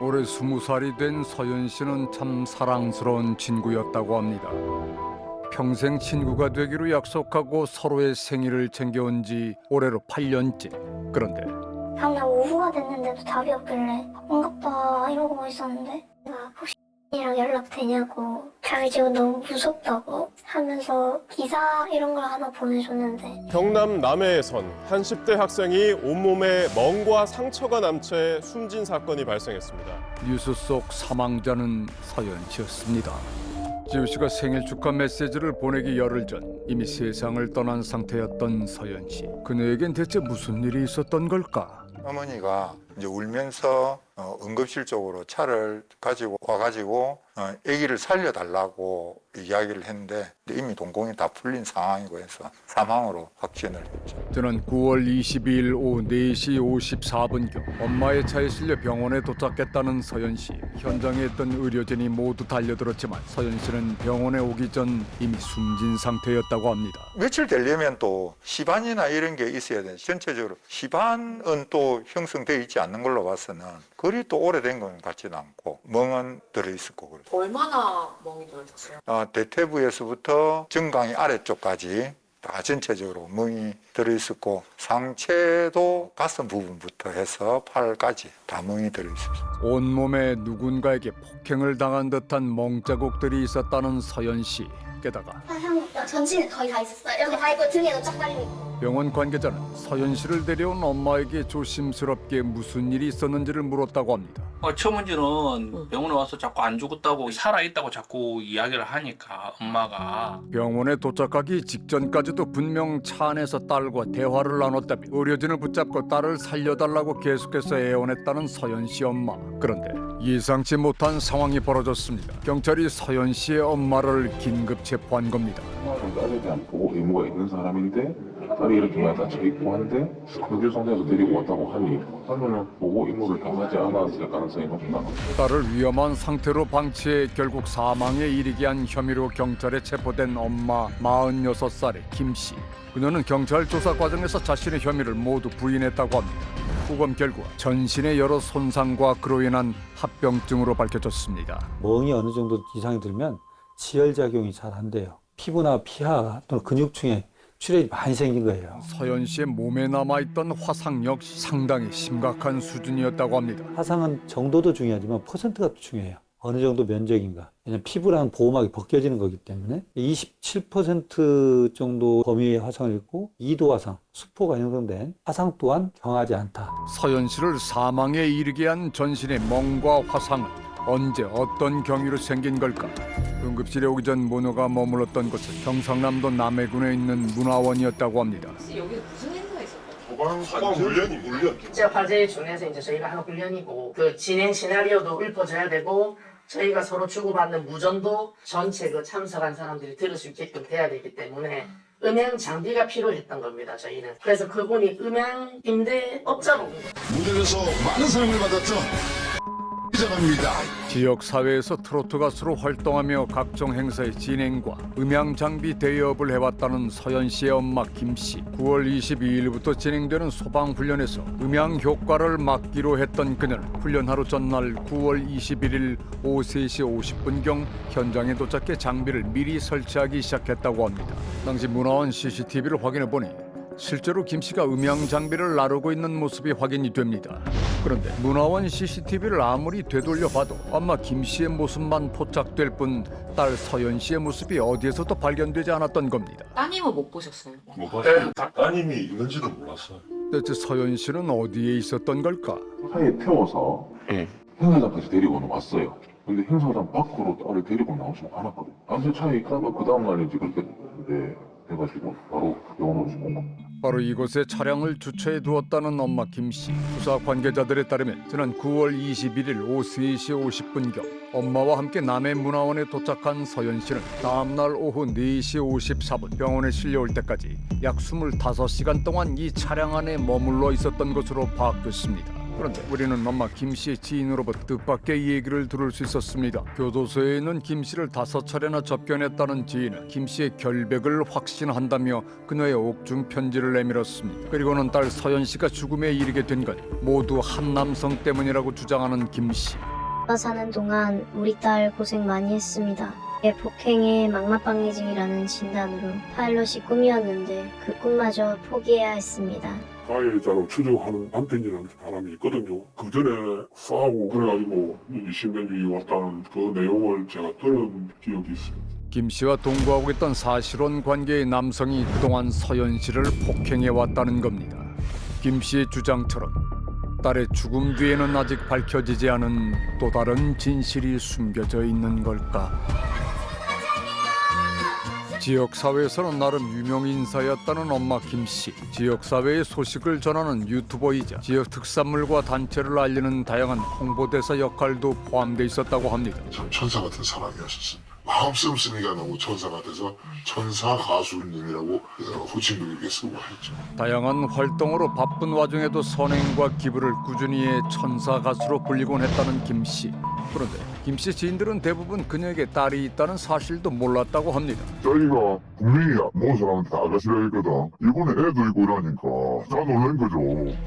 올해 20살이 된 서연 씨는 참 사랑스러운 친구였다고 합니다. 평생 친구가 되기로 약속하고 서로의 생일을 챙겨온 지 올해로 8년째. 그런데 다음날 오후가 됐는데도 답이 없길래 반갑다 이러고 있었는데 내가 혹시 이랑 연락되냐고 자기 지금 너무 무섭다고 하면서 기사 이런 걸 하나 보내줬는데 경남 남해에선 한 10대 학생이 온몸에 멍과 상처가 남 채 숨진 사건이 발생했습니다. 뉴스 속 사망자는 서연 씨였습니다. 지우 씨가 생일 축하 메시지를 보내기 열흘 전 이미 세상을 떠난 상태였던 서연 씨. 그녀에겐 대체 무슨 일이 있었던 걸까? 어머니가 이제 울면서 응급실 쪽으로 차를 가지고 와가지고 아기를 살려달라고 이야기를 했는데 이미 동공이 다 풀린 상황이고 해서 사망으로 확진을 했죠. 지난 9월 22일 오후 4시 54분경 엄마의 차에 실려 병원에 도착했다는 서연 씨. 현장에 있던 의료진이 모두 달려들었지만 서연 씨는 병원에 오기 전 이미 숨진 상태였다고 합니다. 며칠 되려면 또 시반이나 이런 게 있어야 돼. 전체적으로 시반은 또 형성되어 있지 않는 걸로 봐서는 그리 또 오래된 건 같지는 않고 멍은 들어있을 거고. 얼마나 멍이 들었어요? 대퇴부에서부터 정강이 아래쪽까지 다 전체적으로 멍이 들어있었고 상체도 가슴 부분부터 해서 팔까지 다 멍이 들어있었어요. 온몸에 누군가에게 폭행을 당한 듯한 멍자국들이 있었다는 서연 씨. 게다가 형 전신에 거의 다 있었어요. 여기 다 있고 등에도 쫙 깔리고 있고. 병원 관계자는 서연 씨를 데려온 엄마에게 조심스럽게 무슨 일이 있었는지를 물었다고 합니다. 첫 문제는 병원에 와서 자꾸 안 죽었다고 살아있다고 자꾸 이야기를 하니까 엄마가 병원에 도착하기 직전까지도 분명 차 안에서 딸과 대화를 나눴다며 의료진을 붙잡고 딸을 살려달라고 계속해서 애원했다는 서연 씨 엄마. 그런데 예상치 못한 상황이 벌어졌습니다. 경찰이 서연 씨의 엄마를 긴급 체포한 겁니다. 딸에 대한 보호 의무가 있는 사람인데 딸이 이렇게 많이 다쳐있고 한데 격유 상태에서 데리고 왔다고 하니 딸은 보호 의무를 다하지 않았을 가능성이 높다. 딸을 위험한 상태로 방치해 결국 사망에 이르게 한 혐의로 경찰에 체포된 엄마 46살의 김 씨. 그녀는 경찰 조사 과정에서 자신의 혐의를 모두 부인했다고 합니다. 후검 결과 전신의 여러 손상과 그로 인한 합병증으로 밝혀졌습니다. 멍이 어느 정도 이상이 들면 지혈작용이 잘 안 돼요. 피부나 피하 또는 근육층에 출혈이 많이 생긴 거예요. 서연 씨의 몸에 남아있던 화상 역시 상당히 심각한 수준이었다고 합니다. 화상은 정도도 중요하지만 퍼센트가 또 중요해요. 어느 정도 면적인가. 왜냐하면 피부랑 보호막이 벗겨지는 거기 때문에 27% 정도 범위의 화상을 입고 2도 화상, 수포가 형성된 화상 또한 경하지 않다. 서연 씨를 사망에 이르게 한 전신의 멍과 화상은 언제 어떤 경위로 생긴 걸까? 응급실에 오기 전 모노가 머물렀던 곳은 경상남도 남해군에 있는 문화원이었다고 합니다. 여기 무슨 행사가 있었어요? 소방 훈련. 진짜 화재에 준해서 이제 저희가 하는 훈련이고 그 진행 시나리오도 읊어줘야 되고 저희가 서로 주고받는 무전도 전체 그 참석한 사람들이 들을 수 있게끔 돼야 되기 때문에 음향 장비가 필요했던 겁니다. 저희는 그래서 그분이 음향 임대 업자로 온 거예요. 무대에서 많은 사랑을 받았죠. 시작합니다. 지역 사회에서 트로트 가수로 활동하며 각종 행사의 진행과 음향 장비 대여업을 해왔다는 서연 씨의 엄마 김 씨. 9월 22일부터 진행되는 소방 훈련에서 음향 효과를 막기로 했던 그녀는 훈련 하루 전날 9월 21일 오후 3시 50분경 현장에 도착해 장비를 미리 설치하기 시작했다고 합니다. 당시 문화원 CCTV를 확인해 보니 실제로 김 씨가 음향 장비를 나르고 있는 모습이 확인이 됩니다. 그런데 문화원 CCTV를 아무리 되돌려 봐도 엄마 김 씨의 모습만 포착될 뿐 딸 서연 씨의 모습이 어디에서도 발견되지 않았던 겁니다. 따님은 못 보셨어요? 못 봤어요. 따님이 있는지도 몰랐어요. 대체 서연 씨는 어디에 있었던 걸까? 차에 태워서 행사장까지 데리고 왔어요. 근데 행사장 밖으로 딸을 데리고 나오지 않았거든요. 남자 차에 있다가 그 다음날 이제 그렇게 해가지고 바로 병원으로 온 겁니다. 바로 이곳에 차량을 주차해 두었다는 엄마 김 씨. 수사 관계자들에 따르면 지난 9월 21일 오후 3시 50분경 엄마와 함께 남해문화원에 도착한 서연 씨는 다음날 오후 4시 54분 병원에 실려올 때까지 약 25시간 동안 이 차량 안에 머물러 있었던 것으로 파악됐습니다. 그런데 우리는 엄마 김 씨의 지인으로부터 뜻밖의 얘기를 들을 수 있었습니다. 교도소에 있는 김 씨를 5차례나 접견했다는 지인은 김 씨의 결백을 확신한다며 그녀의 옥중 편지를 내밀었습니다. 그리고는 딸 서연 씨가 죽음에 이르게 된 건 모두 한 남성 때문이라고 주장하는 김 씨. 사는 동안 우리 딸 고생 많이 했습니다. 폭행의 망막박리증이라는 진단으로 파일럿이 꿈이었는데 그 꿈마저 포기해야 했습니다. 가해자로 추정하는 남편이라는 사람이 있거든요. 그 전에 싸우고 그래가지고 신변주의 왔다는 그 내용을 제가 들은 기억이 있습니다. 김 씨와 동거하고 있던 사실혼 관계의 남성이 그동안 서연 씨를 폭행해 왔다는 겁니다. 김 씨의 주장처럼 딸의 죽음 뒤에는 아직 밝혀지지 않은 또 다른 진실이 숨겨져 있는 걸까? 지역사회에서는 나름 유명 인사였다는 엄마 김 씨. 지역사회의 소식을 전하는 유튜버이자 지역 특산물과 단체를 알리는 다양한 홍보대사 역할도 포함돼 있었다고 합니다. 참 천사 같은 사람이었었어요. 마음 씀씀이가 너무 천사 같아서 천사 가수님이라고 호칭도 이렇게 쓰고 했죠. 다양한 활동으로 바쁜 와중에도 선행과 기부를 꾸준히 해 천사 가수로 불리곤 했다는 김 씨. 그런데 김 씨 지인들은 대부분 그녀에게 딸이 있다는 사실도 몰랐다고 합니다. 저희가 분명히 모든 사람한테 아가씨라 했거든. 이번에 애도 있고 이러니까 다 놀란 거죠.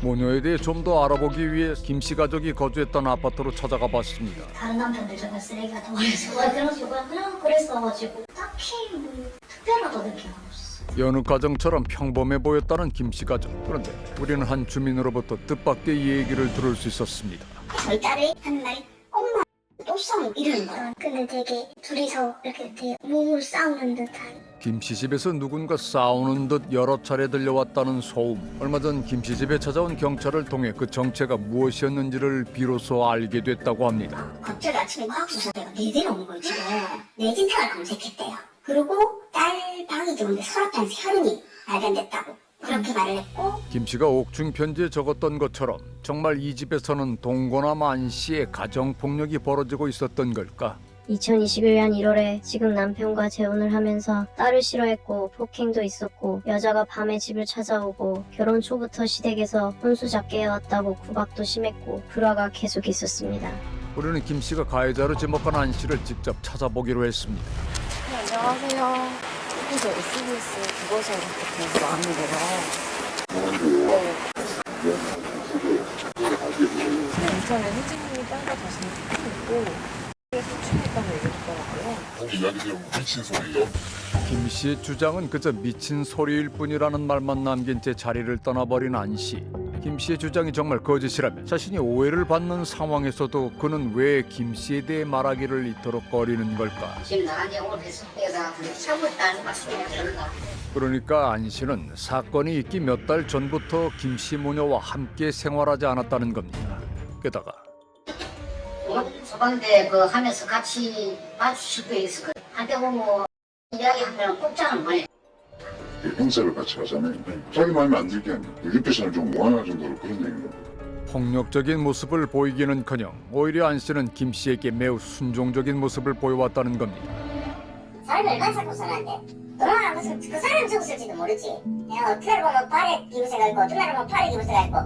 모녀에 대해 좀 더 알아보기 위해 김 씨 가족이 거주했던 아파트로 찾아가 봤습니다. 다른 남편들 정말 쓰레기 같은 거 해서 그런 식으로 그냥 그랬어가지고 딱히 뭐 특별하다 느끼는 거 없어. 여느 가정처럼 평범해 보였다는 김 씨 가족. 그런데 우리는 한 주민으로부터 뜻밖의 얘기를 들을 수 있었습니다. 저희 딸이 한 날이 엄마 또 싸움 이러는 거야. 근데 되게 둘이서 이렇게 되게 몸을 싸우는 듯한. 김 씨 집에서 누군가 싸우는 듯 여러 차례 들려왔다는 소음. 얼마 전 김 씨 집에 찾아온 경찰을 통해 그 정체가 무엇이었는지를 비로소 알게 됐다고 합니다. 갑자기 아침에 과학수사대가 내려온 걸 지금 내 진탕을 검색했대요. 그리고 딸 방이 좋은데 서랍장에서 혈흔이 발견됐다고 그렇게 말을 했고, 김 씨가 옥중 편지에 적었던 것처럼 정말 이 집에서는 동거남 안 씨의 가정폭력이 벌어지고 있었던 걸까? 2021년 1월에 지금 남편과 재혼을 하면서 딸을 싫어했고 폭행도 있었고 여자가 밤에 집을 찾아오고 결혼 초부터 시댁에서 혼수잡게 해왔다고 구박도 심했고 불화가 계속 있었습니다. 우리는 김 씨가 가해자로 지목한 안 씨를 직접 찾아보기로 했습니다. 네, 안녕하세요. 여기서 SBS 국어사 이렇게 나왔는데요. 네. 인천에 혜진님이 딸과 자신이 있고 소침했다고 얘기했더라고요. 이야기 들으면 미친 소리죠. 김 씨의 주장은 그저 미친 소리일 뿐이라는 말만 남긴 채 자리를 떠나버린 안 씨. 김 씨의 주장이 정말 거짓이라면 자신이 오해를 받는 상황에서도 그는 왜 김 씨에 대해 말하기를 이토록 꺼리는 걸까? 지금 나한테 오늘 배송대가 잘못다는 말씀이에요. 그러니까 안 씨는 사건이 있기 몇 달 전부터 김 씨 모녀와 함께 생활하지 않았다는 겁니다. 게다가 소방대 그 하면서 같이 마주칠 때 있을 거예요. 한때 보면 이야기하면 꼼짝을 못 해. 행사를 같이 하잖아요. 자기 마음에 안 들게 하면 리패션을 좀 모아낼 정도로 그런 얘기입니다. 폭력적인 모습을 보이기는커녕 오히려 안 씨는 김 씨에게 매우 순종적인 모습을 보여왔다는 겁니다. 사람이 얼마나 자꾸 살았는데 그러나 무슨 그 사람 죽었을지도 모르지. 내가 어떻게 보면 발에 기부세가 있고 어떤 날 보면 팔에 기부세가 있고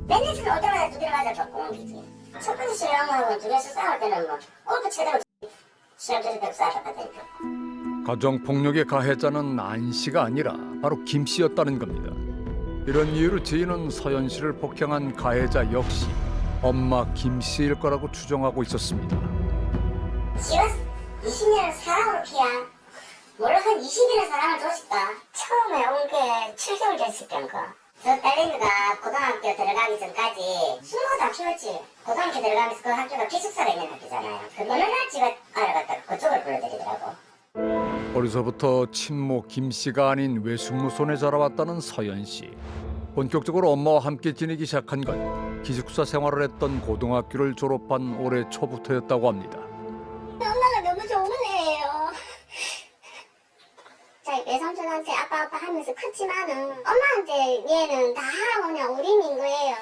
맨날 지금 올 때마다 두드려 맞아 꼭 옮기지. 첫 번째 신랑하고 둘이서 싸울 때는 뭐 골프 제대로 시합 저렇게 싸웠다니까. 가정폭력의 가해자는 안 씨가 아니라 바로 김 씨였다는 겁니다. 이런 이유로 지인은 서연 씨를 폭행한 가해자 역시 엄마 김 씨일 거라고 추정하고 있었습니다. 지가 20년을 사랑으로 피한 원래 한 20년의 사랑을 줬을까? 처음에 온 게 7개월 됐을 때인가. 저 딸내미가 고등학교 들어가기 전까지 수능도 다 키웠지. 고등학교 들어가면서 그 학교가 기숙사가 있는 학교잖아요. 그 어느 날 집에 알아갔다가 그쪽을 불러드리더라고. 어려서부터 친모 김 씨가 아닌 외숙모손에 자라왔다는 서연 씨. 본격적으로 엄마와 함께 지내기 시작한 건 기숙사 생활을 했던 고등학교를 졸업한 올해 초부터였다고 합니다. 엄마가 너무 좋은 애예요. 자기 외삼촌한테 아빠 하면서 컸지만은 엄마한테 얘는 다 그냥 어린인 거예요.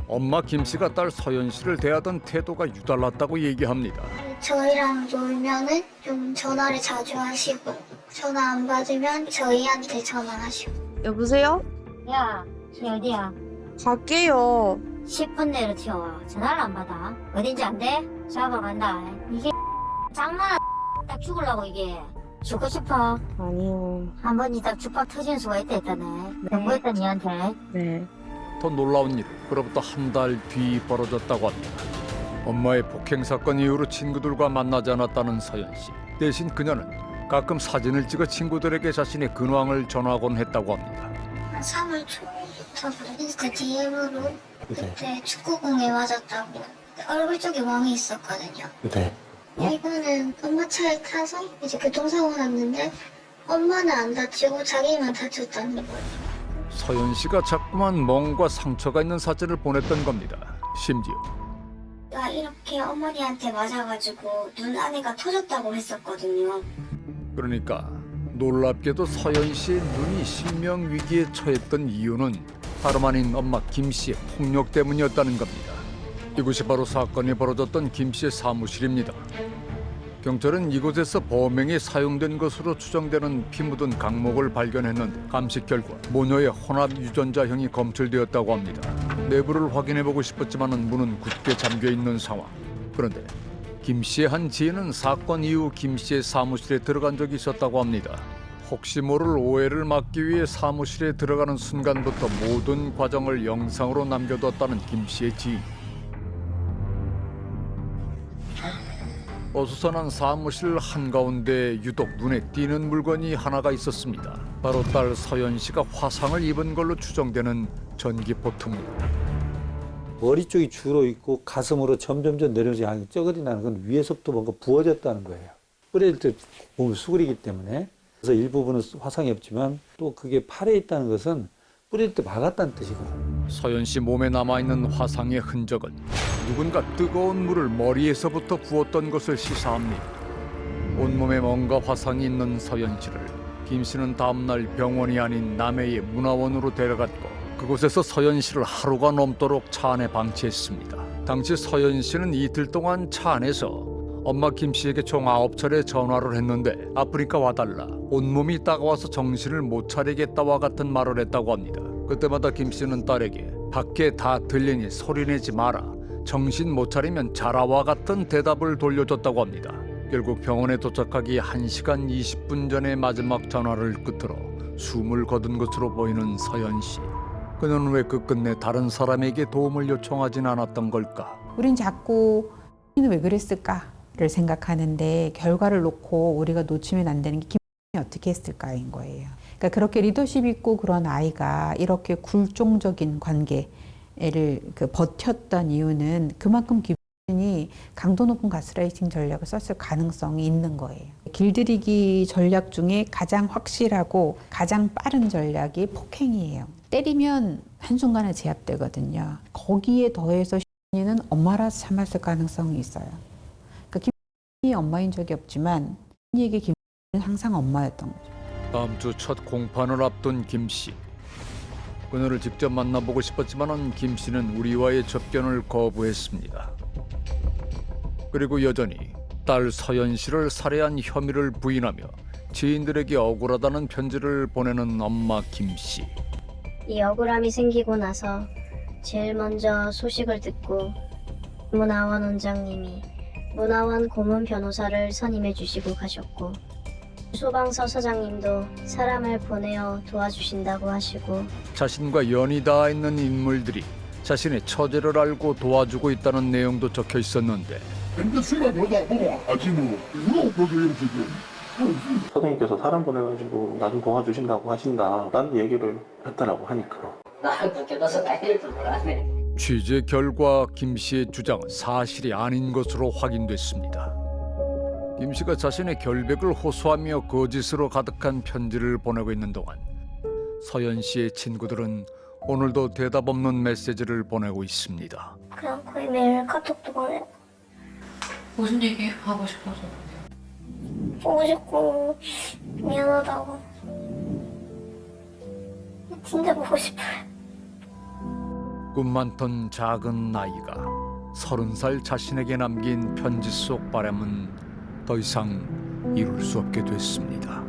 엄마 김 씨가 딸 서연 씨를 대하던 태도가 유달났다고 얘기합니다. 저희랑 놀면은 좀 전화를 자주 하시고 전화 안 받으면 저희한테 전화하시고. 여보세요? 야, 쟤 어디야? 갈게요. 10분 내로 튀어와. 전화를 안 받아. 어딘지 안 돼? 잡으러 간다. 이게 장난 딱 죽으려고 이게. 죽고 싶어. 아니요. 한 번이 딱 죽박 터지는 수가 있다 했다네. 공부했던 니한테. 네. 더 놀라운 일은 그로부터 한 달 뒤 벌어졌다고 합니다. 엄마의 폭행 사건 이후로 친구들과 만나지 않았다는 서연 씨. 대신 그녀는 가끔 사진을 찍어 친구들에게 자신의 근황을 전하곤 했다고 합니다. 3월 초부터 인스타 DM으로 그때 축구공에 맞았다고 얼굴 쪽에 멍이 있었거든요. 네. 이거는 엄마 차에 타서 이제 교통사고 났는데 엄마는 안 다치고 자기만 다쳤다는 거예요. 서연 씨가 자꾸만 멍과 상처가 있는 사진을 보냈던 겁니다. 심지어 나 이렇게 어머니한테 맞아가지고 눈 안에가 터졌다고 했었거든요. 그러니까 놀랍게도 서연 씨의 눈이 sinh 위기에 처했던 이유는 다름 아닌 엄마 김 씨의 폭력 때문이었다는 겁니다. 이곳이 바로 사건이 벌어졌던 김 씨의 사무실입니다. 경찰은 이곳에서 범행에 사용된 것으로 추정되는 피 묻은 강목을 발견했는데 감식 결과 모녀의 혼합 유전자형이 검출되었다고 합니다. 내부를 확인해보고 싶었지만 문은 굳게 잠겨있는 상황. 그런데 김 씨의 한 지인은 사건 이후 김 씨의 사무실에 들어간 적이 있었다고 합니다. 혹시 모를 오해를 막기 위해 사무실에 들어가는 순간부터 모든 과정을 영상으로 남겨뒀다는 김 씨의 지인. 어수선한 사무실 한가운데 유독 눈에 띄는 물건이 하나가 있었습니다. 바로 딸 서연 씨가 화상을 입은 걸로 추정되는 전기포트입니다. 머리 쪽이 주로 있고 가슴으로 점점점 내려오지 않게 쩌거리 나는 건 위에서부터 뭔가 부어졌다는 거예요. 뿌릴 때 몸을 수그리기 때문에. 그래서 일부분은 화상이 없지만 또 그게 팔에 있다는 것은 뿌릴 때 막았다는 뜻이고. 서연 씨 몸에 남아있는 화상의 흔적은 누군가 뜨거운 물을 머리에서부터 부었던 것을 시사합니다. 온몸에 뭔가 화상이 있는 서연 씨를 김 씨는 다음날 병원이 아닌 남해의 문화원으로 데려갔고 그곳에서 서연 씨를 하루가 넘도록 차 안에 방치했습니다. 당시 서연 씨는 이틀 동안 차 안에서 엄마 김 씨에게 총 9차례 전화를 했는데 아프니까 와달라, 온몸이 따가워서 정신을 못 차리겠다와 같은 말을 했다고 합니다. 그때마다 김 씨는 딸에게 밖에 다 들리니 소리내지 마라, 정신 못 차리면 자라와 같은 대답을 돌려줬다고 합니다. 결국 병원에 도착하기 1시간 20분 전에 마지막 전화를 끝으로 숨을 거둔 것으로 보이는 서연 씨. 그녀는 왜 끝끝내 다른 사람에게 도움을 요청하진 않았던 걸까? 우린 자꾸 왜 그랬을까를 생각하는데 결과를 놓고 우리가 놓치면 안 되는 게 김이 어떻게 했을까인 거예요. 그러니까 그렇게 리더십 있고 그런 아이가 이렇게 굴종적인 관계를 버텼던 이유는 그만큼 김이 강도 높은 가스라이팅 전략을 썼을 가능성이 있는 거예요. 길들이기 전략 중에 가장 확실하고 가장 빠른 전략이 폭행이에요. 때리면 한순간에 제압되거든요. 거기에 더해서 신이는 엄마라서 참았을 가능성이 있어요. 그러니까 김이 엄마인 적이 없지만 신이에게 김은 항상 엄마였던 거죠. 다음 주 첫 공판을 앞둔 김 씨. 그녀를 직접 만나보고 싶었지만 김 씨는 우리와의 접견을 거부했습니다. 그리고 여전히 딸 서연 씨를 살해한 혐의를 부인하며 지인들에게 억울하다는 편지를 보내는 엄마 김 씨. 이 억울함이 생기고 나서 제일 먼저 소식을 듣고 문화원 원장님이 문화원 고문 변호사를 선임해 주시고 가셨고 소방서 서장님도 사람을 보내어 도와주신다고 하시고 자신과 연이 닿아 있는 인물들이 자신의 처제를 알고 도와주고 있다는 내용도 적혀 있었는데 근데 생각보다 보고 아침으로 물어보게 이렇게 선생님께서 사람 보내가지고 나 좀 도와주신다고 하신다라는 얘기를 했다라고 하니까 나 그렇게 넣어서 다닐 줄 몰랐네. 취재 결과 김 씨의 주장은 사실이 아닌 것으로 확인됐습니다. 김 씨가 자신의 결백을 호소하며 거짓으로 가득한 편지를 보내고 있는 동안 서연 씨의 친구들은 오늘도 대답 없는 메시지를 보내고 있습니다. 그냥 거의 매일 카톡도 보내고 무슨 얘기 하고 싶어서? 보고 싶고 미안하다고. 진짜 보고 싶어요. 꿈 많던 작은 나이가 30살 자신에게 남긴 편지 속 바람은 더 이상 이룰 수 없게 됐습니다.